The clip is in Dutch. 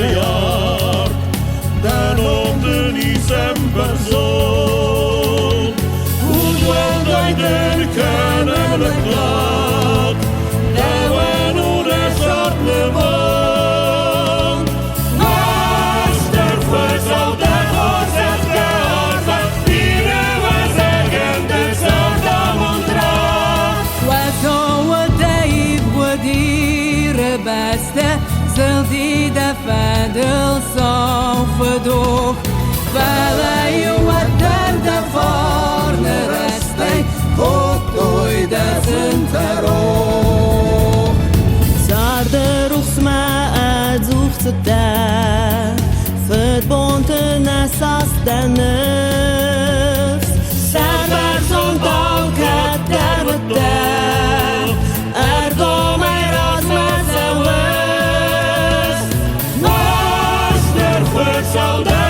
jaar, dan op de decemberzon. Hoe lang wij denken en de klok, dat we nu de zorgen woon. Maar sterven zal de gezet gehoorzaam, iedereen we zeggen de zorgen ontrouw. Wat zou het tijd worden beste? Zal die de vader zal verdoog, waar je wat de vorne resten, koopt ooit de zinteroog. Zarder uxma zoekt het daar, verbonten as de nerves. Zarder zo'n dank het der wat daar, ergo mij ras met zijn soldado.